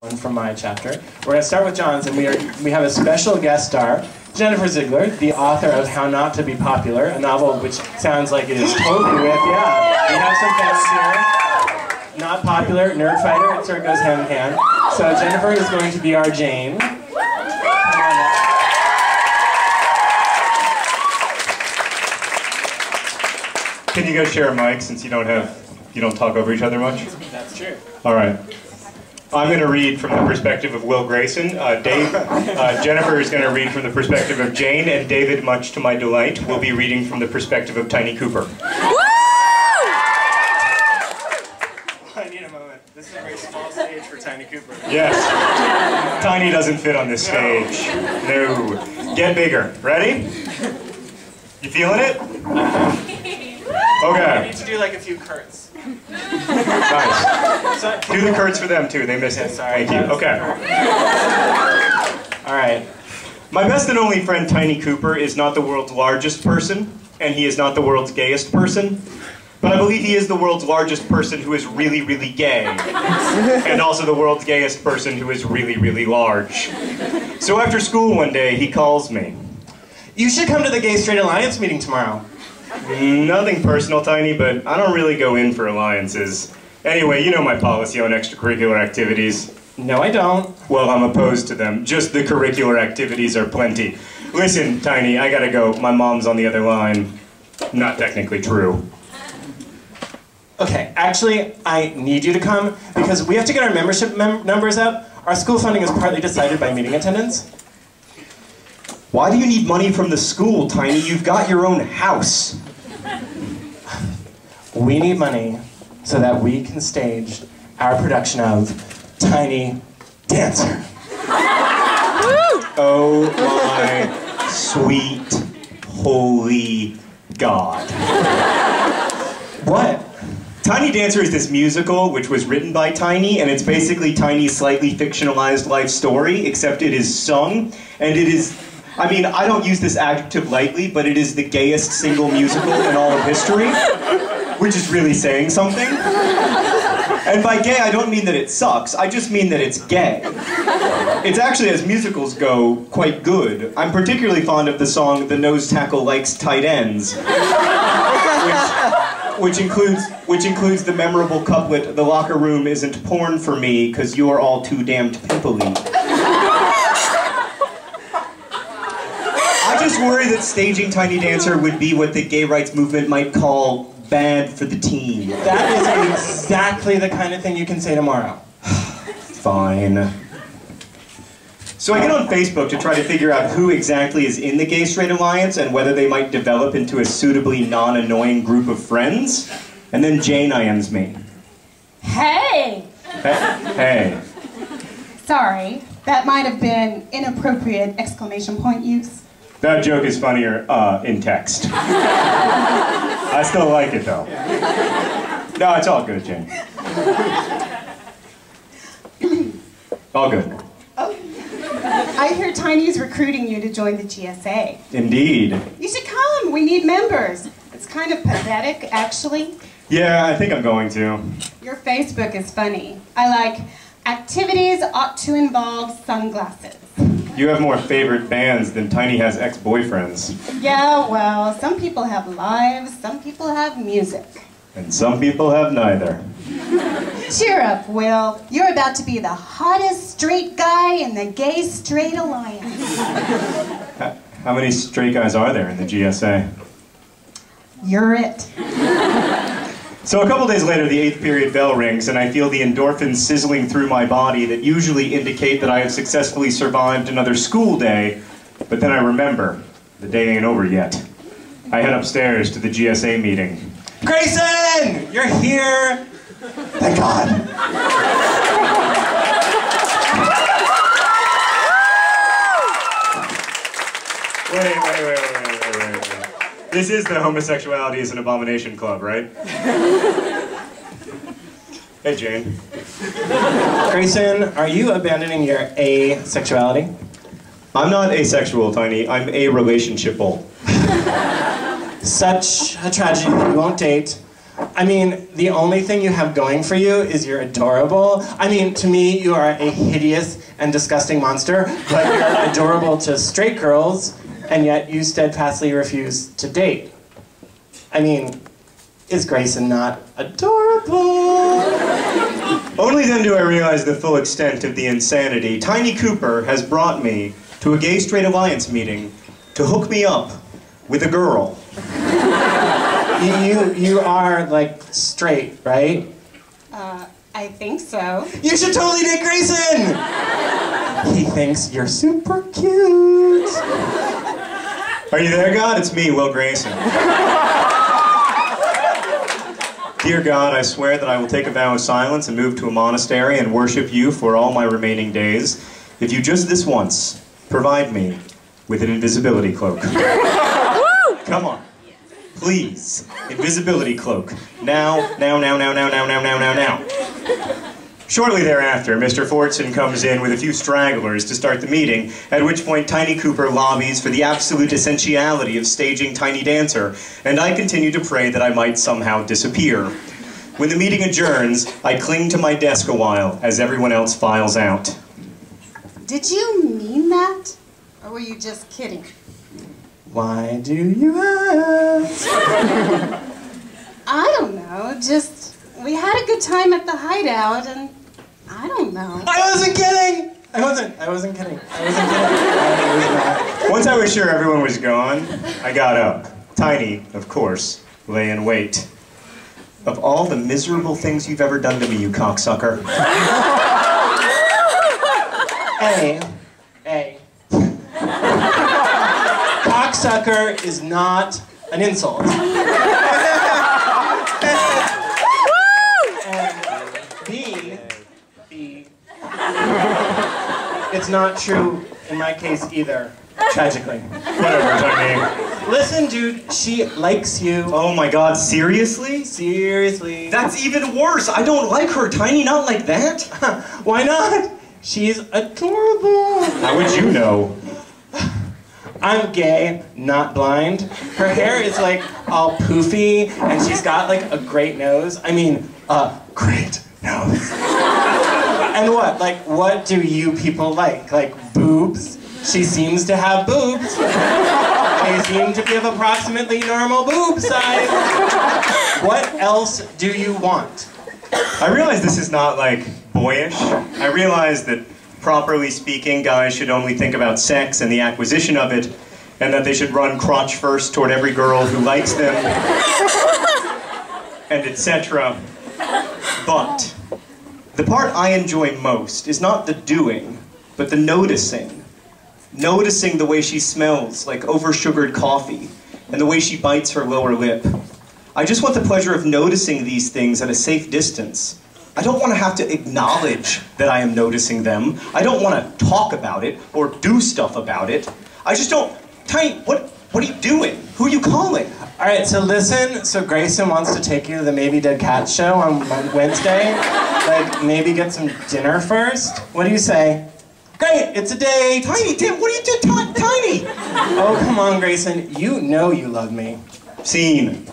One from my chapter. We're going to start with John's, and we have a special guest star, Jennifer Ziegler, the author of How Not to Be Popular, a novel which sounds like it is totally with, yeah. We have some fans here. Not popular, nerd fighter, it sort of goes hand in hand. So Jennifer is going to be our Jane. Can you guys share a mic since you don't talk over each other much? That's true. All right. I'm going to read from the perspective of Will Grayson. Jennifer is going to read from the perspective of Jane, and David, much to my delight, will be reading from the perspective of Tiny Cooper. I need a moment. This is a very small stage for Tiny Cooper. Yes. Tiny doesn't fit on this stage. No. Get bigger. Ready? You feeling it? Okay. We need to do like a few curts. Nice. Do the curts for them too. They missed it. Sorry. Thank you. Okay. All right. My best and only friend Tiny Cooper is not the world's largest person, and he is not the world's gayest person, but I believe he is the world's largest person who is really, really gay, and also the world's gayest person who is really, really large. So after school one day, he calls me. You should come to the Gay Straight Alliance meeting tomorrow. Nothing personal, Tiny, but I don't really go in for alliances. Anyway, you know my policy on extracurricular activities. No, I don't. Well, I'm opposed to them. Just the curricular activities are plenty. Listen, Tiny, I gotta go. My mom's on the other line. Not technically true. Okay, actually, I need you to come because we have to get our membership numbers up. Our school funding is partly decided by meeting attendance. Why do you need money from the school, Tiny? You've got your own house. We need money so that we can stage our production of Tiny Dancer. Oh my sweet, holy God. What? Tiny Dancer is this musical which was written by Tiny, and it's basically Tiny's slightly fictionalized life story, except it is sung, and it is... I mean, I don't use this adjective lightly, but it is the gayest single musical in all of history, which is really saying something. And by gay, I don't mean that it sucks, I just mean that it's gay. It's actually, as musicals go, quite good. I'm particularly fond of the song The Nose Tackle Likes Tight Ends, which includes the memorable couplet, "The locker room isn't porn for me, 'cause you're all too damned pimply." I just worry that staging Tiny Dancer would be what the gay rights movement might call bad for the teen. That is exactly the kind of thing you can say tomorrow. Fine. So I get on Facebook to try to figure out who exactly is in the Gay Straight Alliance and whether they might develop into a suitably non-annoying group of friends. And then Jane IMs me. Hey! Hey. Sorry, that might have been inappropriate exclamation point use. That joke is funnier in text. I still like it though. No, it's all good, Jane. All good. Oh. I hear Tiny's recruiting you to join the GSA. Indeed. You should come, we need members. It's kind of pathetic, actually. Yeah, I think I'm going to. Your Facebook is funny. I like, activities ought to involve sunglasses. You have more favorite bands than Tiny has ex-boyfriends. Yeah, well, some people have lives, some people have music. And some people have neither. Cheer up, Will. You're about to be the hottest straight guy in the Gay Straight Alliance. How many straight guys are there in the GSA? You're it. So a couple days later, the 8th period bell rings, and I feel the endorphins sizzling through my body that usually indicate that I have successfully survived another school day, but then I remember, the day ain't over yet. I head upstairs to the GSA meeting. Grayson! You're here! Thank God. Wait. This is the Homosexuality is an Abomination Club, right? Hey, Jane. Grayson, are you abandoning your asexuality? I'm not asexual, Tiny. I'm a relationshipal. Such a tragedy that we won't date. I mean, the only thing you have going for you is you're adorable. I mean, to me, you are a hideous and disgusting monster, but you're adorable to straight girls, and yet you steadfastly refuse to date. I mean, is Grayson not adorable? Only then do I realize the full extent of the insanity. Tiny Cooper has brought me to a Gay Straight Alliance meeting to hook me up with a girl. You are, like, straight, right? I think so. You should totally date Grayson! He thinks you're super cute. Are you there, God? It's me, Will Grayson. Dear God, I swear that I will take a vow of silence and move to a monastery and worship you for all my remaining days, if you just this once provide me with an invisibility cloak. Come on. Please. Invisibility cloak. Now. Shortly thereafter, Mr. Fortson comes in with a few stragglers to start the meeting, at which point Tiny Cooper lobbies for the absolute essentiality of staging Tiny Dancer, and I continue to pray that I might somehow disappear. When the meeting adjourns, I cling to my desk a while as everyone else files out. Did you mean that? Or were you just kidding? Why do you ask? I don't know, just, we had a good time at the hideout, and I don't know. I wasn't kidding! I wasn't kidding. Once I was sure everyone was gone, I got up. Tiny, of course, lay in wait. Of all the miserable things you've ever done to me, you cocksucker. Hey. Cocksucker is not an insult. And B, it's not true in my case either, tragically. Whatever, Tiny. Listen, dude, she likes you. Oh my God, seriously? Seriously. That's even worse. I don't like her, Tiny, not like that. Why not? She's adorable. How would you know? I'm gay, not blind. Her hair is like all poofy, and she's got like a great nose. I mean, a great nose. And what do you people like? Like boobs? She seems to have boobs. They seem to be of approximately normal boob size. What else do you want? I realize this is not, like, boyish. I realize that, properly speaking, guys should only think about sex and the acquisition of it, and that they should run crotch first toward every girl who likes them, and etc. But the part I enjoy most is not the doing, but the noticing. Noticing the way she smells like over-sugared coffee, and the way she bites her lower lip. I just want the pleasure of noticing these things at a safe distance. I don't want to have to acknowledge that I am noticing them. I don't want to talk about it or do stuff about it. I just don't... Tiny, what are you doing? Who are you calling? All right, so listen. So Grayson wants to take you to the Maybe Dead Cat show on Wednesday. Like, maybe get some dinner first. What do you say? Great, it's a date. Tiny, damn, what are you doing, Tiny? Oh, come on, Grayson. You know you love me. Scene.